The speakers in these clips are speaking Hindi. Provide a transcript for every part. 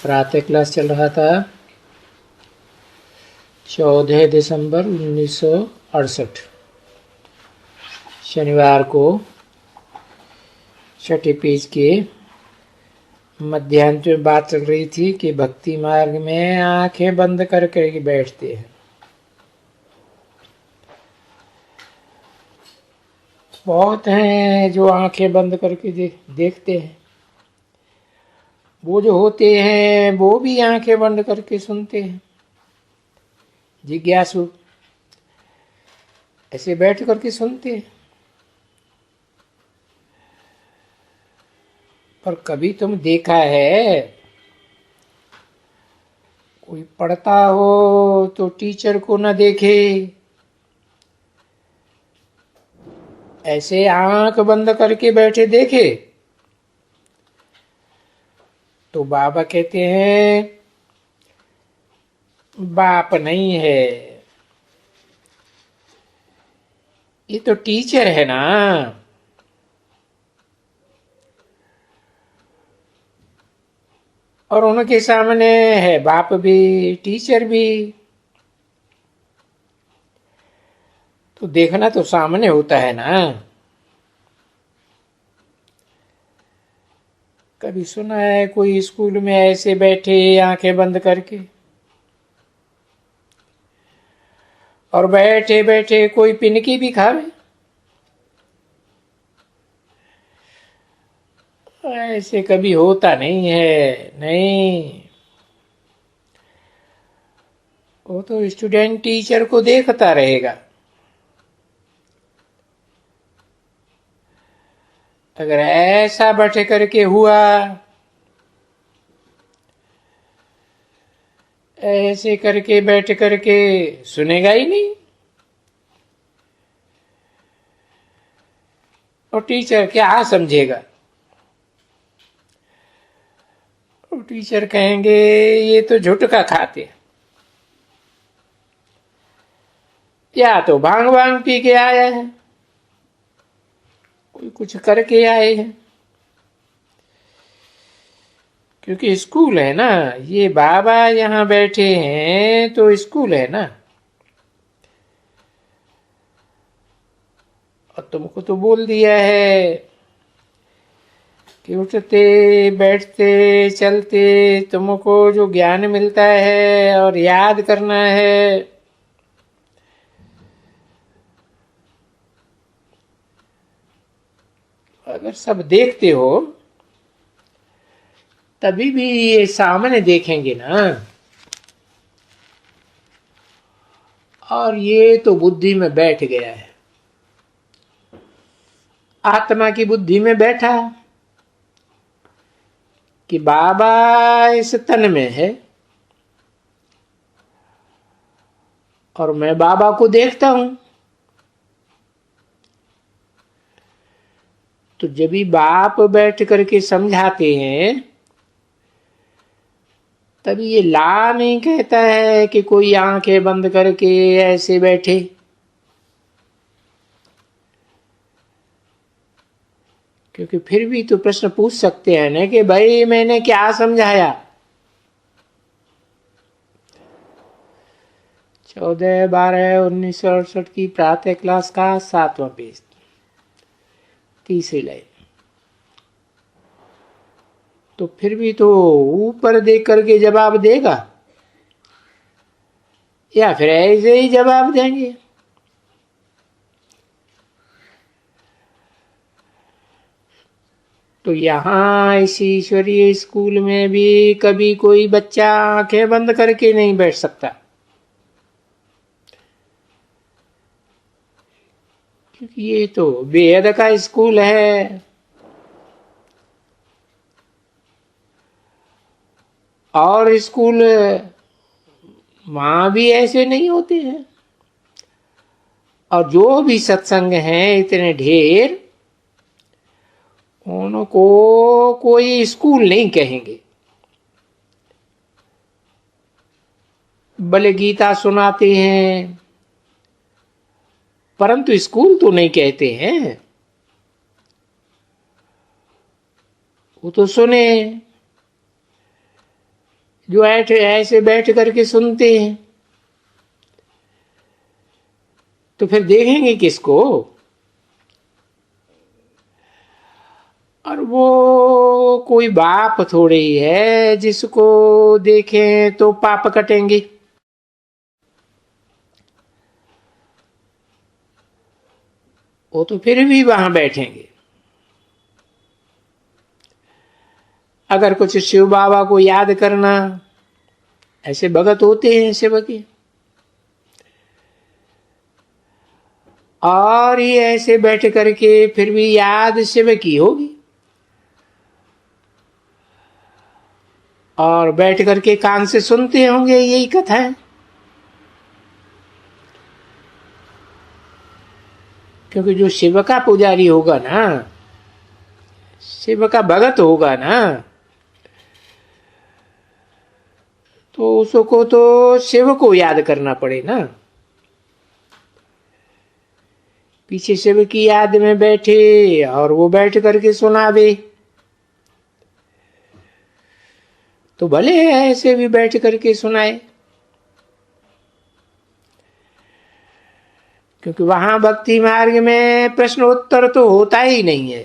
प्रातः क्लास चल रहा था 14 दिसंबर 1968 शनिवार को छठे पेज के मध्यांत में बात चल रही थी कि भक्ति मार्ग में आंखें बंद करके बैठते हैं। बहुत हैं जो आंखें बंद करके देखते हैं। वो जो होते हैं वो भी आंखें बंद करके सुनते हैं। जिज्ञासु ऐसे बैठ करके सुनते हैं। पर कभी तुम देखा है कोई पढ़ता हो तो टीचर को न देखे, ऐसे आंख बंद करके बैठे देखे? तो बाबा कहते हैं बाप नहीं है, ये तो टीचर है ना। और उनके सामने है बाप भी टीचर भी, तो देखना तो सामने होता है ना। कभी सुना है कोई स्कूल में ऐसे बैठे आंखें बंद करके, और बैठे बैठे कोई पिनकी भी खावे? ऐसे कभी होता नहीं है। नहीं, वो तो स्टूडेंट टीचर को देखता रहेगा। अगर ऐसा बैठे करके हुआ, ऐसे करके बैठ करके सुनेगा ही नहीं। और टीचर क्या समझेगा? और टीचर कहेंगे ये तो झुटका खाते, या तो भांग भांग पी के आया है, कोई कुछ करके आए हैं। क्योंकि स्कूल है ना, ये बाबा यहाँ बैठे हैं तो स्कूल है ना। और तुमको तो बोल दिया है कि उठते बैठते चलते तुमको जो ज्ञान मिलता है और याद करना है, अगर सब देखते हो तभी भी ये सामने देखेंगे ना। और ये तो बुद्धि में बैठ गया है, आत्मा की बुद्धि में बैठा कि बाबा इस तन में है और मैं बाबा को देखता हूं। तो जब भी बाप बैठ करके समझाते हैं तभी ये ला नहीं कहता है कि कोई आंखें बंद करके ऐसे बैठे। क्योंकि फिर भी तो प्रश्न पूछ सकते हैं ना कि भाई मैंने क्या समझाया। 14/12/1968 की प्रातः क्लास का 7वां पेज, तीसरी लाइन। तो फिर भी तो ऊपर देख करके जवाब देगा या फिर ऐसे ही जवाब देंगे? तो यहाँ इस ईश्वरीय स्कूल में भी कभी कोई बच्चा आंखें बंद करके नहीं बैठ सकता, क्योंकि ये तो बेहद का स्कूल है। और स्कूल वहां भी ऐसे नहीं होते हैं। और जो भी सत्संग हैं इतने ढेर, उनको कोई स्कूल नहीं कहेंगे। भले गीता सुनाते हैं परंतु स्कूल तो नहीं कहते हैं। वो तो सुने जो ऐसे बैठ करके सुनते हैं, तो फिर देखेंगे किसको? और वो कोई बाप थोड़े ही है जिसको देखें तो पाप कटेंगे। वो तो फिर भी वहां बैठेंगे। अगर कुछ शिव बाबा को याद करना, ऐसे भगत होते हैं शिव के, और ये ऐसे बैठ करके फिर भी याद शिव की होगी, और बैठ करके कान से सुनते होंगे यही कथा है। क्योंकि जो शिव का पुजारी होगा ना, शिव का भगत होगा ना, तो उसको तो शिव को याद करना पड़े ना। पीछे शिव की याद में बैठे और वो बैठ करके सुनावे, तो भले ऐसे भी बैठ करके सुनाए। क्योंकि वहां भक्ति मार्ग में प्रश्नोत्तर तो होता ही नहीं है।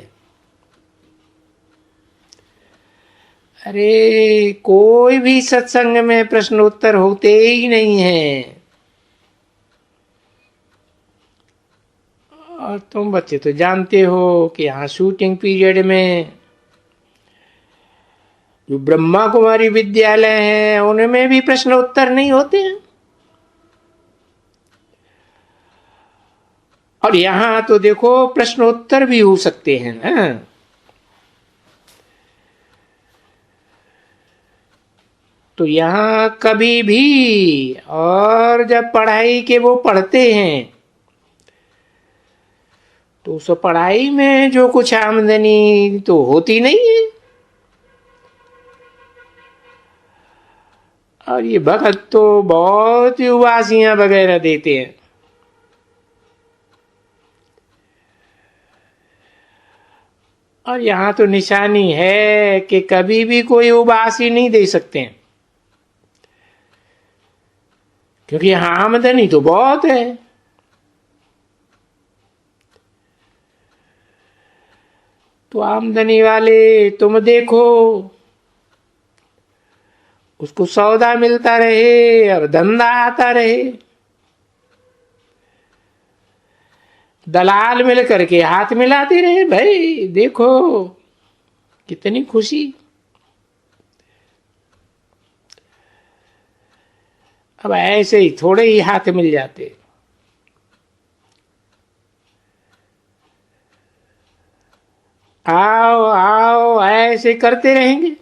अरे कोई भी सत्संग में प्रश्नोत्तर होते ही नहीं है। और तुम बच्चे तो जानते हो कि यहाँ शूटिंग पीरियड में जो ब्रह्मा कुमारी विद्यालय है उनमें भी प्रश्नोत्तर नहीं होते हैं। और यहां तो देखो प्रश्नोत्तर भी हो सकते हैं ना। तो यहां कभी भी, और जब पढ़ाई के वो पढ़ते हैं तो उस पढ़ाई में जो कुछ आमदनी तो होती नहीं है। और ये भगत तो बहुत ही उबासियां वगैरह देते हैं। और यहां तो निशानी है कि कभी भी कोई उबासी नहीं दे सकते हैं, क्योंकि यहां आमदनी तो बहुत है। तो आमदनी वाले तुम देखो, उसको सौदा मिलता रहे और धंधा आता रहे। दलाल मिल करके हाथ मिलाते रहे, भाई देखो कितनी खुशी। अब ऐसे ही थोड़े ही हाथ मिल जाते। आओ आओ ऐसे करते रहेंगे,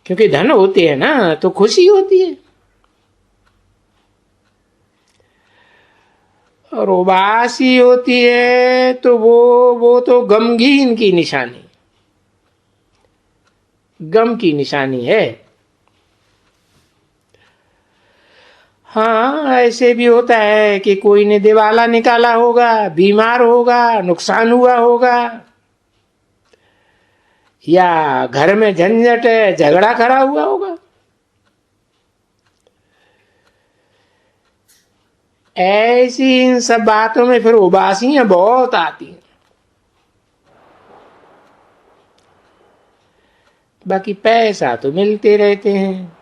क्योंकि धन होते हैं ना तो खुशी होती है। और उबासी होती है तो वो तो गमगीन की निशानी, गम की निशानी है। हाँ ऐसे भी होता है कि कोई ने दिवाला निकाला होगा, बीमार होगा, नुकसान हुआ होगा, या घर में झंझट है, झगड़ा खड़ा हुआ होगा। ऐसी इन सब बातों में फिर उबासियां बहुत आती हैं। बाकी पैसा तो मिलते रहते हैं,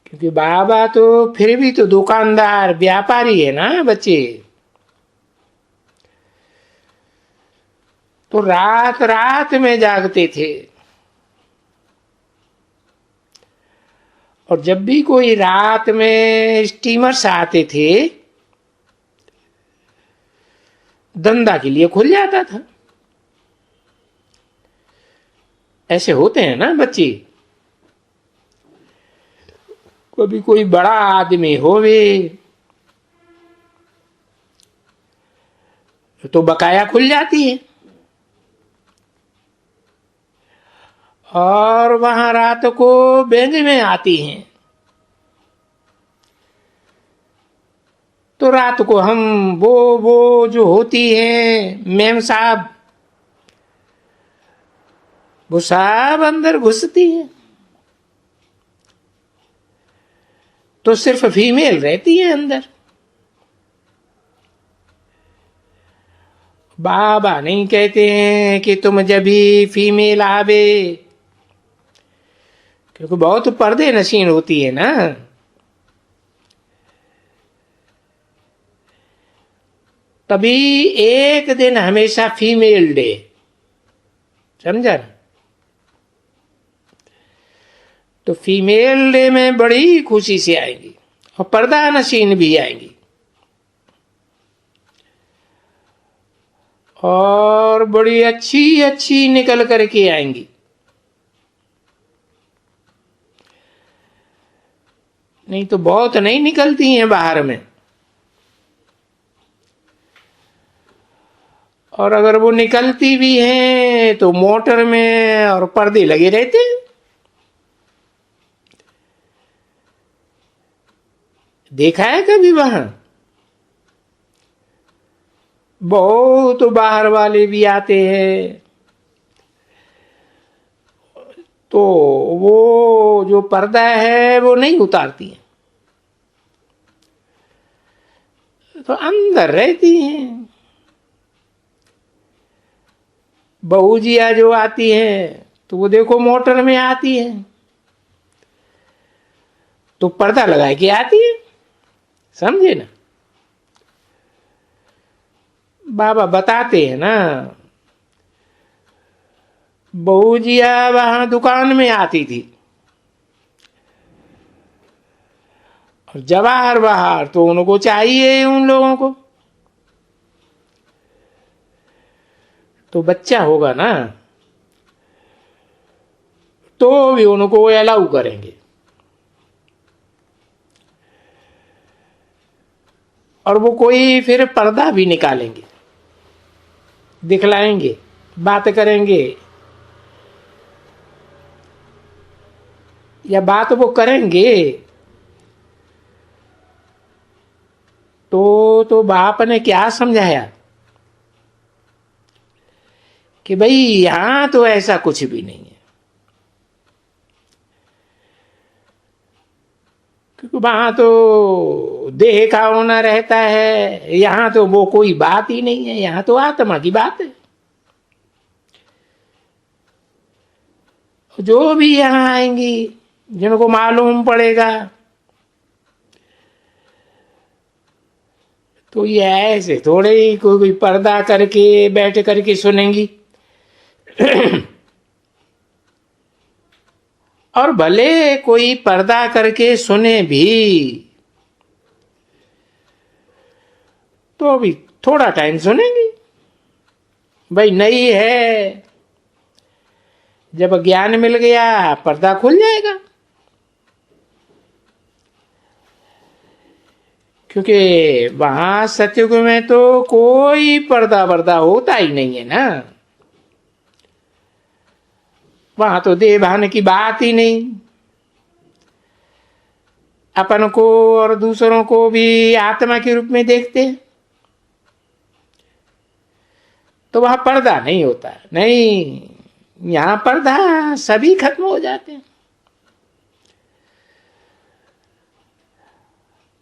क्योंकि बाबा तो फिर भी तो दुकानदार व्यापारी है ना बच्चे। तो रात रात में जागते थे, और जब भी कोई रात में स्टीमर्स आते थे धंधा के लिए खुल जाता था। ऐसे होते हैं ना बच्चे। कभी कोई बड़ा आदमी होवे तो बकाया खुल जाती है, और वहां रात को बैंक में आती हैं। तो रात को हम वो जो होती है मेम साहब, वो सब अंदर घुसती है, तो सिर्फ फीमेल रहती है अंदर। बाबा नहीं कहते हैं कि तुम जब भी फीमेल आवे, क्योंकि बहुत पर्दे नशीन होती है ना। तभी एक दिन हमेशा फीमेल डे, समझा ना। तो फीमेल डे में बड़ी खुशी से आएंगी और पर्दा नशीन भी आएंगी, और बड़ी अच्छी अच्छी निकल करके आएंगी। नहीं तो बहुत नहीं निकलती हैं बाहर में। और अगर वो निकलती भी हैं तो मोटर में और पर्दे लगे रहते हैं। देखा है कभी वहां? बहुत बाहर वाले भी आते हैं, तो वो जो पर्दा है वो नहीं उतारती हैं, तो अंदर रहती हैं। बहूजिया जो आती है तो वो देखो मोटर में आती है, तो पर्दा लगा के आती है, समझे ना। बाबा बताते हैं ना, बहूजिया वहां दुकान में आती थी, और जवाहर बहार तो उनको चाहिए उन लोगों को, तो बच्चा होगा ना तो भी उनको अलाउ करेंगे, और वो कोई फिर पर्दा भी निकालेंगे, दिखलाएंगे, बात करेंगे, या बात वो करेंगे तो बाप ने क्या समझाया कि भाई यहां तो ऐसा कुछ भी नहीं है, क्योंकि वहां तो देह का होना रहता है, यहां तो वो कोई बात ही नहीं है, यहां तो आत्मा की बात है। जो भी यहां आएंगी, जिनको मालूम पड़ेगा, तो ये ऐसे थोड़े ही कोई पर्दा करके बैठ करके सुनेंगी। और भले कोई पर्दा करके सुने भी तो भी थोड़ा टाइम सुनेंगी, भाई नहीं है, जब ज्ञान मिल गया पर्दा खुल जाएगा। क्योंकि वहां सतयुग में तो कोई पर्दा वर्दा होता ही नहीं है ना, वहां तो देह भान की बात ही नहीं। अपन को और दूसरों को भी आत्मा के रूप में देखते हैं, तो वहां पर्दा नहीं होता। नहीं, यहां पर्दा सभी खत्म हो जाते हैं,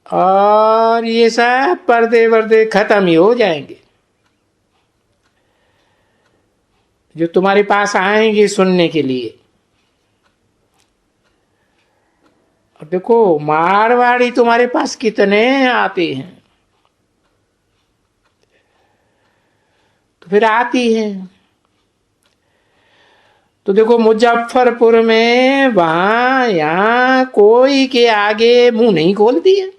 और ये सब पर्दे वर्दे खत्म ही हो जाएंगे। जो तुम्हारे पास आएंगे सुनने के लिए, और देखो मारवाड़ी तुम्हारे पास कितने आते हैं, तो फिर आती है। तो देखो मुजफ्फरपुर में वहां यहां कोई के आगे मुंह नहीं खोलती है,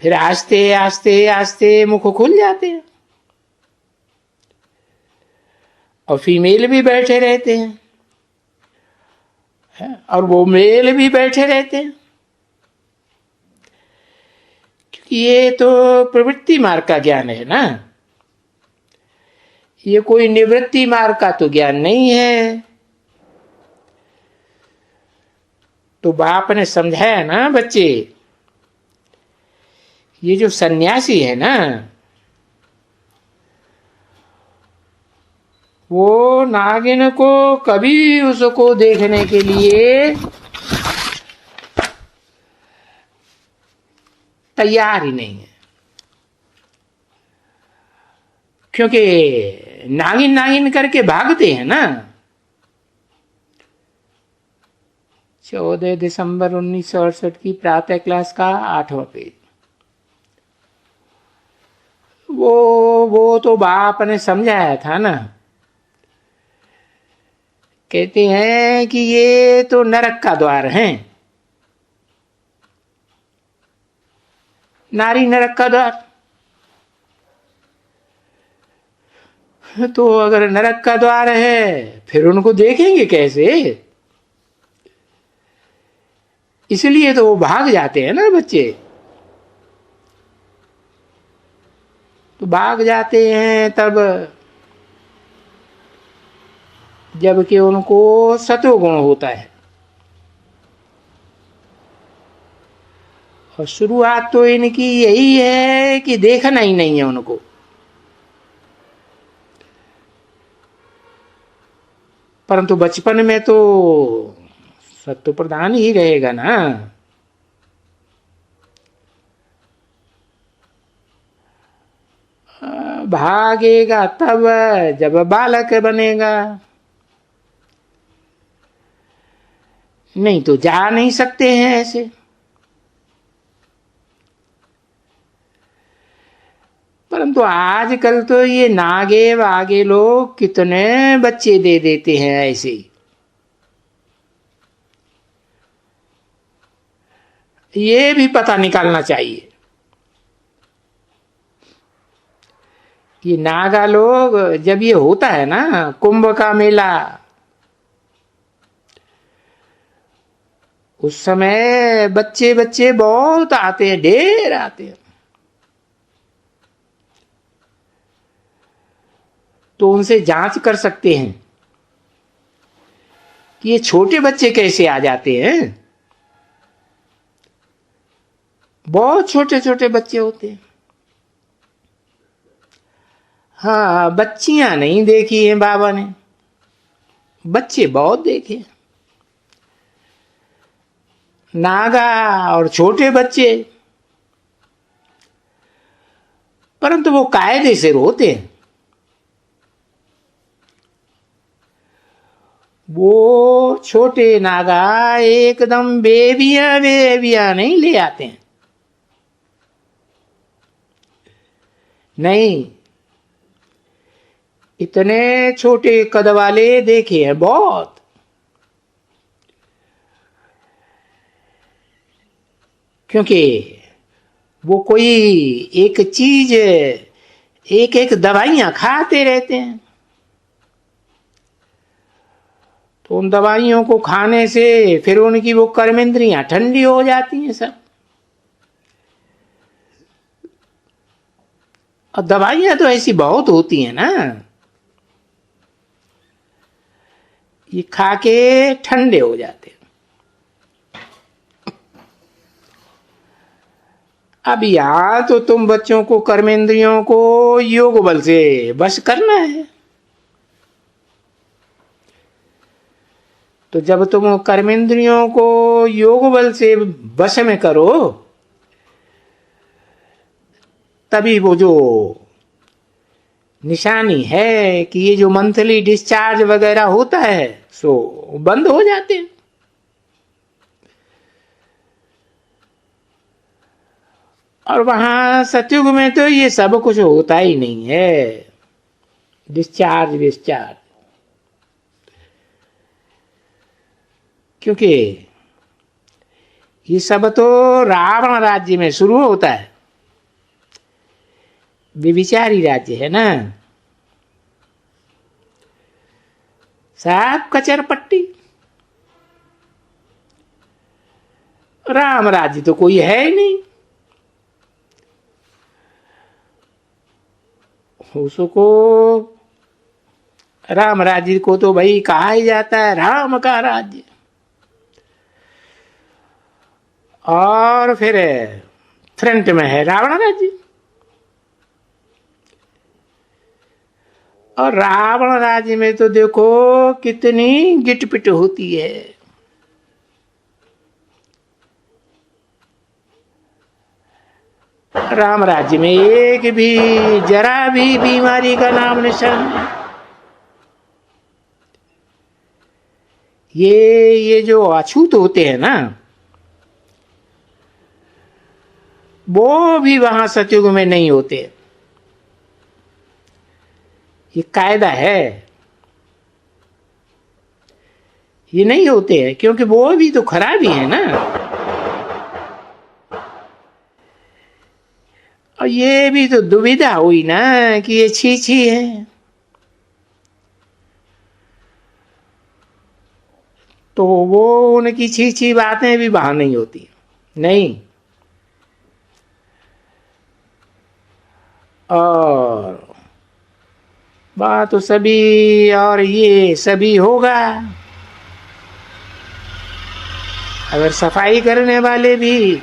फिर आस्ते आस्ते आस्ते मुख खुल जाते हैं, और फीमेल भी बैठे रहते हैं, और वो मेल भी बैठे रहते हैं, क्योंकि ये तो प्रवृत्ति मार्ग का ज्ञान है ना, ये कोई निवृत्ति मार्ग का तो ज्ञान नहीं है। तो बाप ने समझाया ना बच्चे, ये जो सन्यासी है ना, वो नागिन को कभी उसको देखने के लिए तैयार ही नहीं है, क्योंकि नागिन नागिन करके भागते हैं ना। 14 दिसंबर 1968 की प्रातः क्लास का 8वां पेज। वो तो बाप ने समझाया था ना। कहते हैं कि ये तो नरक का द्वार है, नारी नरक का द्वार। तो अगर नरक का द्वार है फिर उनको देखेंगे कैसे? इसलिए तो वो भाग जाते हैं ना बच्चे। तो भाग जाते हैं तब जबकि उनको सत्वगुण होता है। और शुरुआत तो इनकी यही है कि देखना ही नहीं है उनको। परंतु बचपन में तो सत्व प्रधान ही रहेगा ना। भागेगा तब जब बालक बनेगा, नहीं तो जा नहीं सकते हैं ऐसे। परंतु आजकल तो ये नागे वागे लोग कितने बच्चे दे देते हैं ऐसे ही। ये भी पता निकालना चाहिए। ये नागा लोग जब ये होता है ना कुंभ का मेला, उस समय बच्चे बच्चे बहुत आते हैं, ढेर आते हैं। तो उनसे जांच कर सकते हैं कि ये छोटे बच्चे कैसे आ जाते हैं। बहुत छोटे छोटे बच्चे होते हैं। हाँ, बच्चियां नहीं देखी हैं बाबा ने, बच्चे बहुत देखे। नागा और छोटे बच्चे, परंतु वो कायदे से रोते हैं। वो छोटे नागा एकदम बेबिया बेबिया नहीं ले आते हैं, नहीं। इतने छोटे कद वाले देखे हैं बहुत। क्योंकि वो कोई एक चीज एक एक दवाइयां खाते रहते हैं, तो उन दवाइयों को खाने से फिर उनकी वो कर्मेंद्रियां ठंडी हो जाती हैं सब। और दवाइयां तो ऐसी बहुत होती हैं ना, ये खा के ठंडे हो जाते हैं। अब यहां तो तुम बच्चों को कर्मेंद्रियों को योग बल से बस करना है। तो जब तुम कर्मेंद्रियों को योग बल से वश में करो, तभी वो जो निशानी है कि ये जो मंथली डिस्चार्ज वगैरह होता है सो बंद हो जाते हैं। और वहां सतयुग में तो ये सब कुछ होता ही नहीं है, डिस्चार्ज विस्चार्ज। क्योंकि ये सब तो रावण राज्य में शुरू होता है, विचारी राज्य है ना, साफ कचर पट्टी। राम राज्य तो कोई है ही नहीं। उसको राम राज्य को तो भाई कहा ही जाता है राम का राज्य। और फिर फ्रंट में है रावण राज्य। और रावण राज्य में तो देखो कितनी गिटपिट होती है। राम राज्य में एक भी जरा भी बीमारी का नाम निशान नहीं। ये जो अछूत होते हैं ना, वो भी वहां सतयुग में नहीं होते। ये कायदा है, ये नहीं होते हैं क्योंकि वो भी तो खराब ही है ना। और ये भी तो दुविधा हुई ना कि ये छी है, तो वो उनकी छी बातें भी वहां नहीं होती। नहीं, और बात तो सभी, और ये सभी होगा अगर सफाई करने वाले भी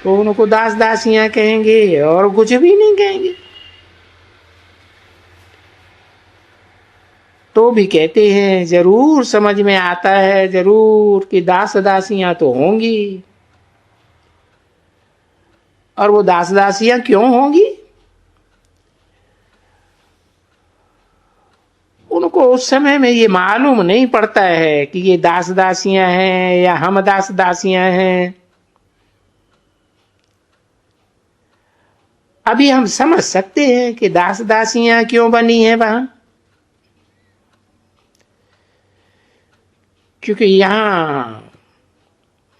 तो उनको दास दासियां कहेंगे और कुछ भी नहीं कहेंगे। तो भी कहते हैं, जरूर समझ में आता है जरूर कि दास दासियां तो होंगी। और वो दास दासियां क्यों होंगी? उनको उस समय में ये मालूम नहीं पड़ता है कि ये दास दासियां हैं या हम दास दासियां हैं। अभी हम समझ सकते हैं कि दास दासियां क्यों बनी है वहां, क्योंकि यहां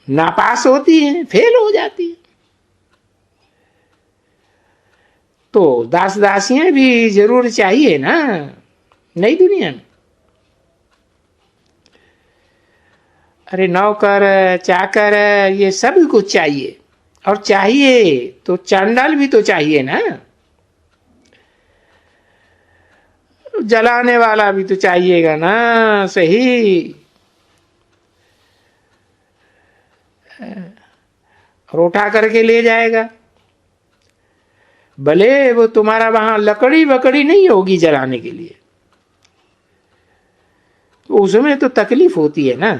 नापास होती है, फेल हो जाती है। तो दास दासियां भी जरूर चाहिए ना नई दुनिया में। अरे नौकर चाकर ये सब कुछ चाहिए, और चाहिए तो चांडाल भी तो चाहिए ना, जलाने वाला भी तो चाहिएगा ना। सही, और उठा करके ले जाएगा। भले वो तुम्हारा वहां लकड़ी वकड़ी नहीं होगी जलाने के लिए, तो उसमें तो तकलीफ होती है ना।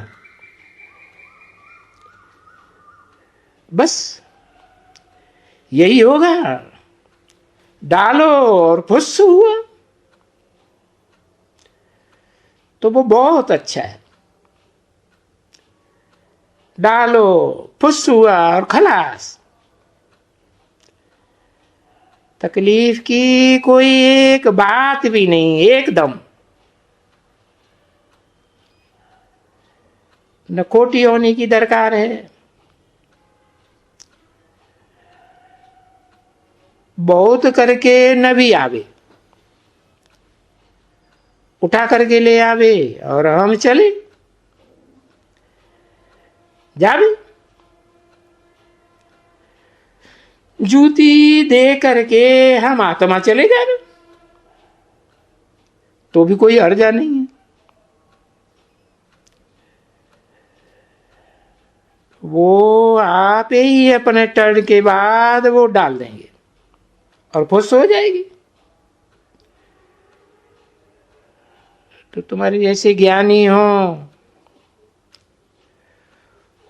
बस यही होगा, डालो और फुस हुआ तो वो बहुत अच्छा है। डालो फुस हुआ और खलास। तकलीफ की कोई एक बात भी नहीं, एकदम न खोटी होने की दरकार है। बहुत करके न भी आवे, उठा करके ले आवे और हम चले जावे। जूती दे करके हम आत्मा चले जावे तो भी कोई हर्जा नहीं है। वो आप ही अपने टर्न के बाद वो डाल देंगे और फुस हो जाएगी। तो तुम्हारे जैसे ज्ञानी हो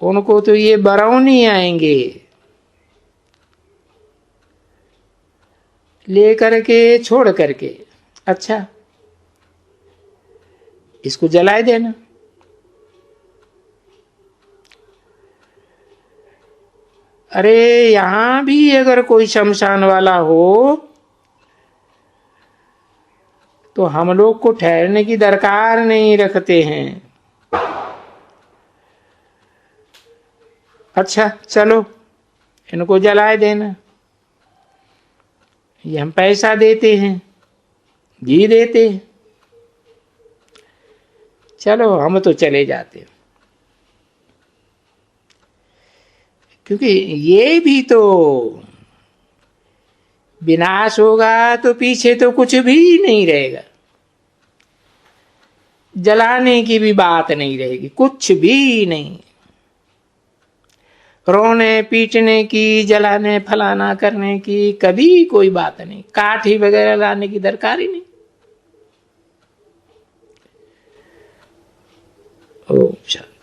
उनको तो ये बरौनी आएंगे, ले करके छोड़ करके, अच्छा इसको जलाए देना। अरे यहां भी अगर कोई शमशान वाला हो तो हम लोग को ठहरने की दरकार नहीं रखते हैं। अच्छा चलो इनको जलाए देना, ये हम पैसा देते हैं, घी देते हैं, चलो हम तो चले जाते हैं। क्योंकि ये भी तो विनाश होगा तो पीछे तो कुछ भी नहीं रहेगा, जलाने की भी बात नहीं रहेगी, कुछ भी नहीं। रोने पीटने की, जलाने फलाना करने की कभी कोई बात नहीं। काठी वगैरह लाने की दरकार ही नहीं। ओम शांति।